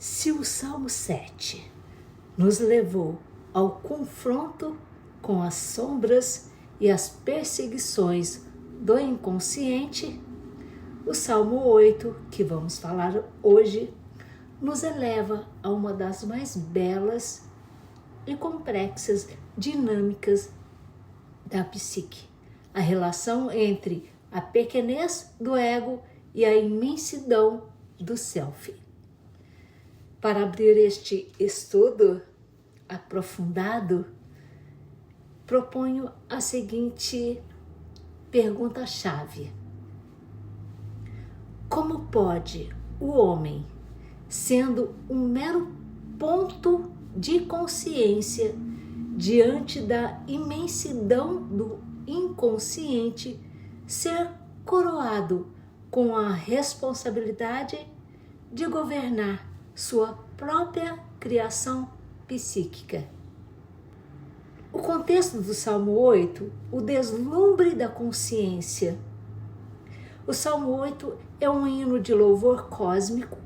Se o Salmo 7 nos levou ao confronto com as sombras e as perseguições do inconsciente, o Salmo 8, que vamos falar hoje, nos eleva a uma das mais belas e complexas dinâmicas da psique, a relação entre a pequenez do ego e a imensidão do self. Para abrir este estudo aprofundado, proponho a seguinte pergunta-chave: como pode o homem, sendo um mero ponto de consciência diante da imensidão do inconsciente, ser coroado com a responsabilidade de governar sua própria criação psíquica? O contexto do Salmo 8, o deslumbre da consciência. O Salmo 8 é um hino de louvor cósmico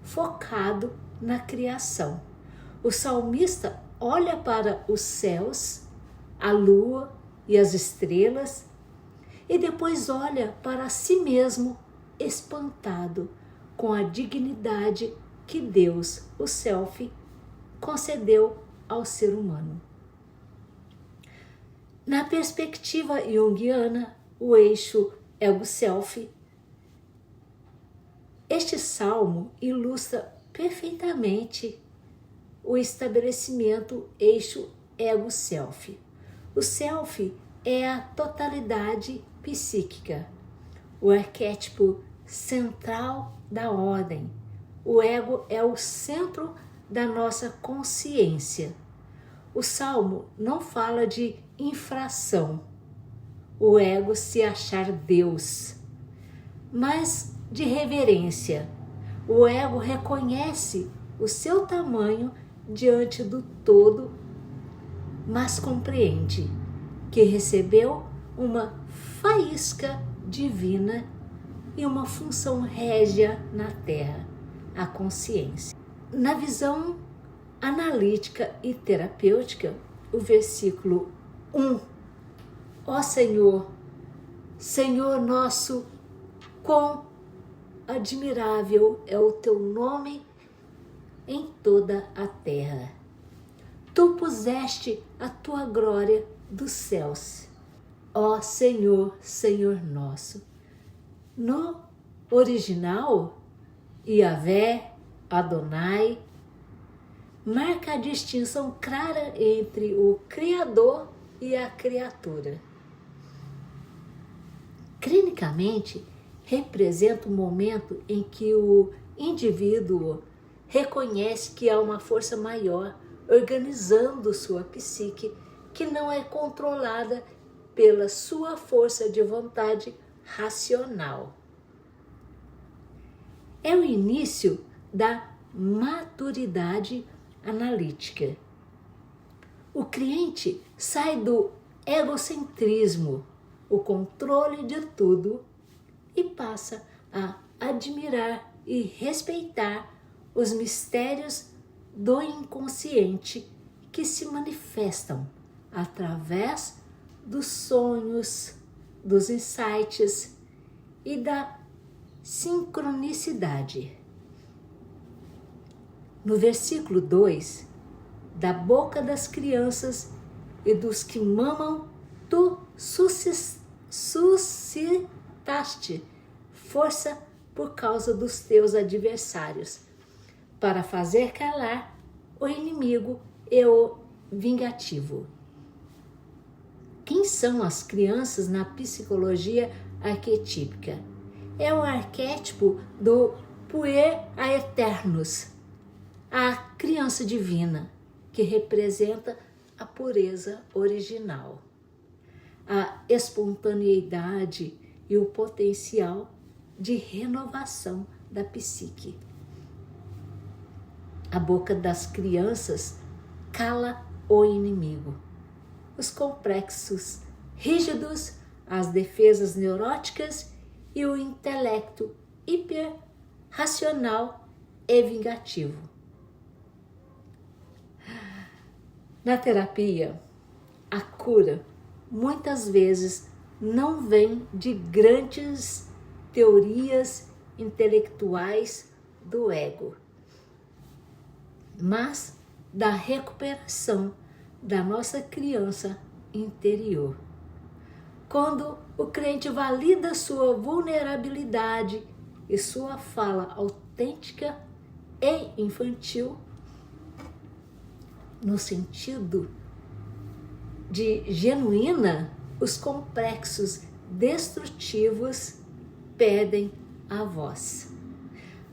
focado na criação. O salmista olha para os céus, a lua e as estrelas e depois olha para si mesmo espantado com a dignidade que Deus, o Self, concedeu ao ser humano. Na perspectiva junguiana, o eixo ego-self, este salmo ilustra perfeitamente o estabelecimento eixo ego-self. O self é a totalidade psíquica, o arquétipo central da ordem. O ego é o centro da nossa consciência. O Salmo não fala de infração, o ego se achar Deus, mas de reverência. O ego reconhece o seu tamanho diante do todo, mas compreende que recebeu uma faísca divina e uma função régia na Terra, a consciência. Na visão analítica e terapêutica, o versículo 1: ó Senhor, Senhor nosso, quão admirável é o teu nome em toda a terra. Tu puseste a tua glória dos céus. Ó Senhor, Senhor nosso. No original, Yahvé, Adonai, marca a distinção clara entre o Criador e a criatura. Clinicamente, representa o momento em que o indivíduo reconhece que há uma força maior organizando sua psique, que não é controlada pela sua força de vontade racional. É o início da maturidade analítica. O cliente sai do egocentrismo, o controle de tudo, e passa a admirar e respeitar os mistérios do inconsciente que se manifestam através dos sonhos, dos insights e da sincronicidade. No versículo 2, da boca das crianças e dos que mamam, tu suscitaste força por causa dos teus adversários, para fazer calar o inimigo e o vingativo. Quem são as crianças na psicologia arquetípica? É o arquétipo do puer aeternus, a criança divina, que representa a pureza original, a espontaneidade e o potencial de renovação da psique. A boca das crianças cala o inimigo. Os complexos rígidos, as defesas neuróticas e o intelecto hiperracional é vingativo. Na terapia, a cura muitas vezes não vem de grandes teorias intelectuais do ego, mas da recuperação da nossa criança interior. Quando o crente valida sua vulnerabilidade e sua fala autêntica e infantil, no sentido de genuína, os complexos destrutivos perdem a voz.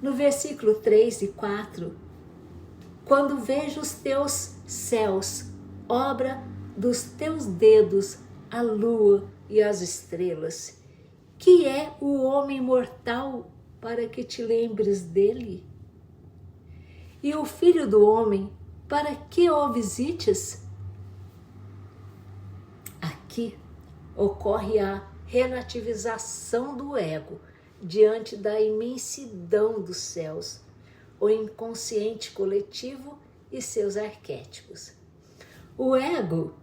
No versículo 3 e 4, quando vejo os teus céus, obra dos teus dedos, a lua e as estrelas, que é o homem mortal para que te lembres dele? E o filho do homem, para que o visites? Aqui ocorre a relativização do ego diante da imensidão dos céus, o inconsciente coletivo e seus arquétipos. O ego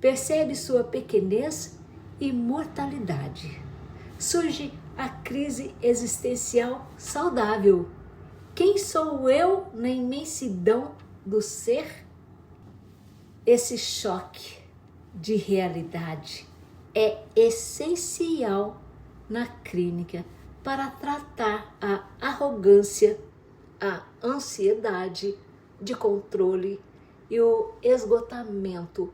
percebe sua pequenez e mortalidade. Surge a crise existencial saudável. Quem sou eu na imensidão do ser? Esse choque de realidade é essencial na clínica para tratar a arrogância, a ansiedade de controle e o esgotamento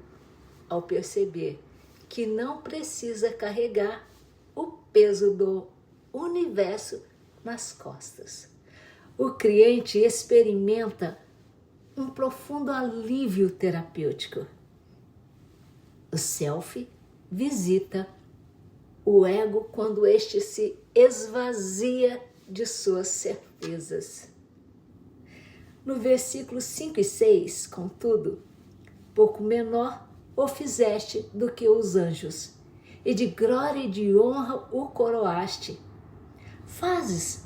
ao perceber que não precisa carregar o peso do universo nas costas. O cliente experimenta um profundo alívio terapêutico. O self visita o ego quando este se esvazia de suas certezas. No versículo 5 e 6, contudo, pouco menor o fizeste do que os anjos, e de glória e de honra o coroaste. Fazes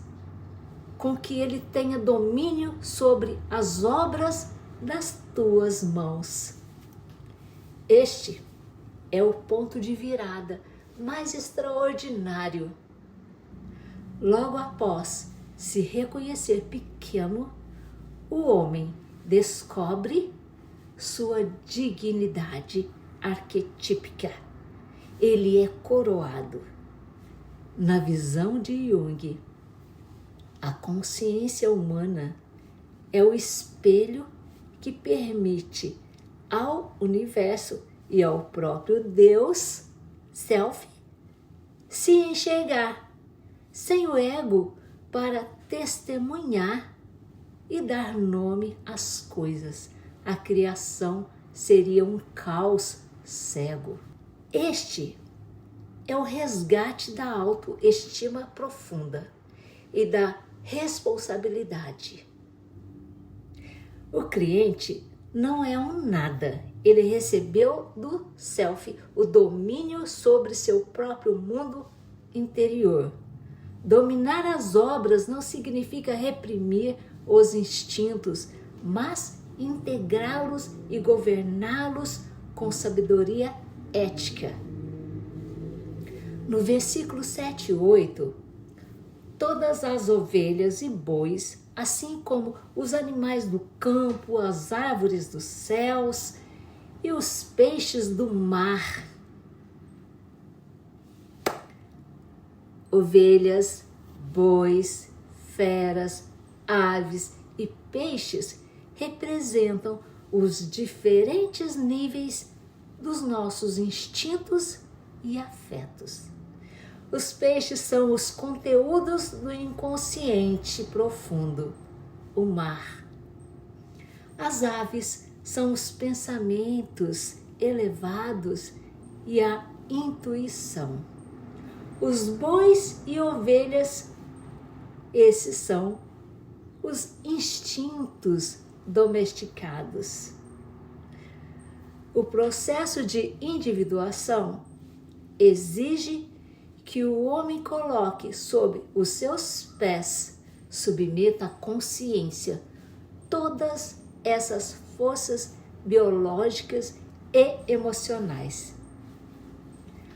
com que ele tenha domínio sobre as obras das tuas mãos. Este é o ponto de virada mais extraordinário. Logo após se reconhecer pequeno, o homem descobre sua dignidade arquetípica. Ele é coroado. Na visão de Jung, a consciência humana é o espelho que permite ao universo e ao próprio Deus, self, se enxergar, sem o ego para testemunhar e dar nome às coisas. A criação seria um caos cego. Este é o resgate da autoestima profunda e da responsabilidade. O cliente não é um nada. Ele recebeu do self o domínio sobre seu próprio mundo interior. Dominar as obras não significa reprimir os instintos, mas integrá-los e governá-los com sabedoria ética. No versículo 7 e 8, todas as ovelhas e bois, assim como os animais do campo, as árvores dos céus e os peixes do mar. Ovelhas, bois, feras, aves e peixes representam os diferentes níveis dos nossos instintos e afetos. Os peixes são os conteúdos do inconsciente profundo, o mar. As aves são os pensamentos elevados e a intuição. Os bois e ovelhas, esses são os instintos domesticados. O processo de individuação exige que o homem coloque sob os seus pés submeta à consciência todas essas forças biológicas e emocionais.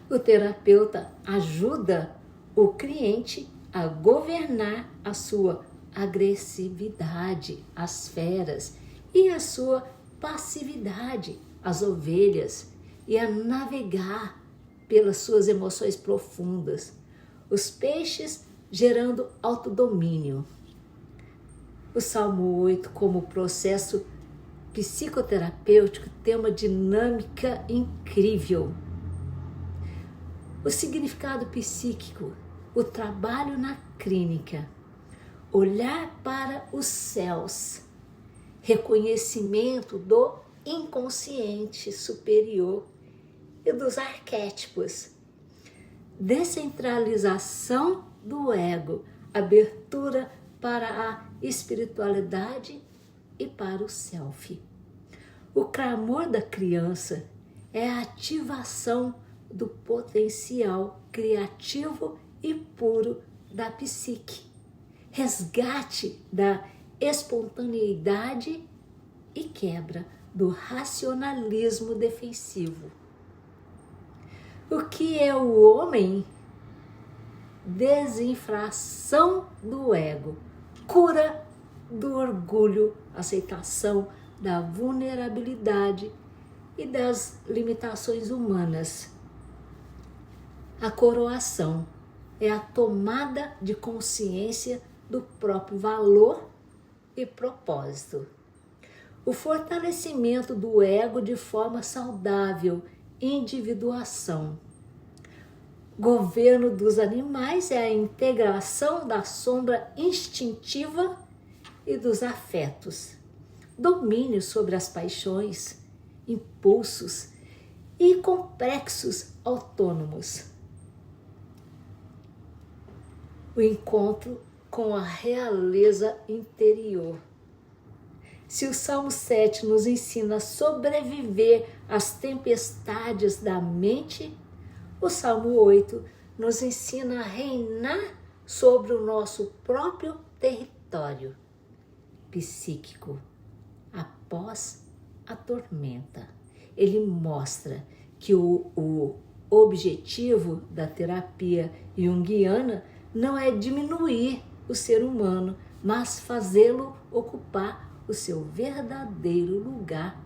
O terapeuta ajuda o cliente a governar a sua agressividade, as feras, e a sua passividade, as ovelhas, e a navegar pelas suas emoções profundas, os peixes gerando autodomínio. O Salmo 8, como processo psicoterapêutico, tem uma dinâmica incrível. O significado psíquico, o trabalho na clínica, olhar para os céus, reconhecimento do inconsciente superior e dos arquétipos, descentralização do ego, abertura para a espiritualidade e para o self. O clamor da criança é a ativação do potencial criativo e puro da psique, resgate da espontaneidade e quebra do racionalismo defensivo. O que é o homem? Desinfração do ego, cura do orgulho, aceitação da vulnerabilidade e das limitações humanas. A coroação é a tomada de consciência do próprio valor e propósito. O fortalecimento do ego de forma saudável, individuação. Governo dos animais é a integração da sombra instintiva e dos afetos. Domínio sobre as paixões, impulsos e complexos autônomos. O encontro com a realeza interior. Se o Salmo 7 nos ensina a sobreviver às tempestades da mente, o Salmo 8 nos ensina a reinar sobre o nosso próprio território psíquico após a tormenta. Ele mostra que o objetivo da terapia junguiana não é diminuir o ser humano, mas fazê-lo ocupar o seu verdadeiro lugar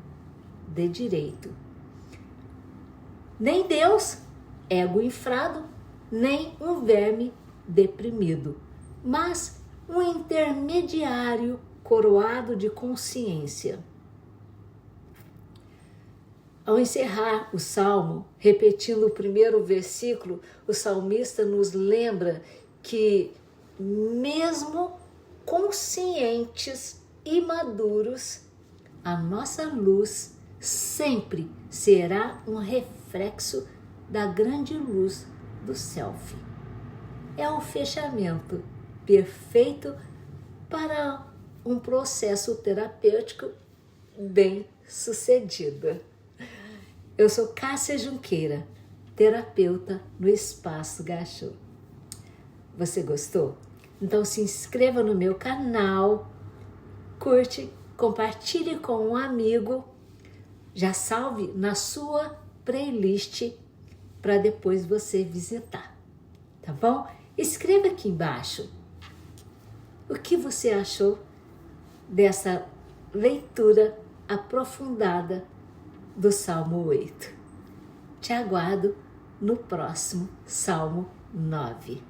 de direito. Nem Deus, ego infrado, nem um verme deprimido, mas um intermediário coroado de consciência. Ao encerrar o Salmo, repetindo o primeiro versículo, o salmista nos lembra que, mesmo conscientes e maduros, a nossa luz sempre será um reflexo da grande luz do self. É o fechamento perfeito para um processo terapêutico bem sucedido. Eu sou Cássia Junqueira, terapeuta no Espaço Gachô. Você gostou? Então se inscreva no meu canal, curte, compartilhe com um amigo, já salve na sua playlist para depois você visitar, tá bom? Escreva aqui embaixo o que você achou dessa leitura aprofundada do Salmo 8. Te aguardo no próximo Salmo 9.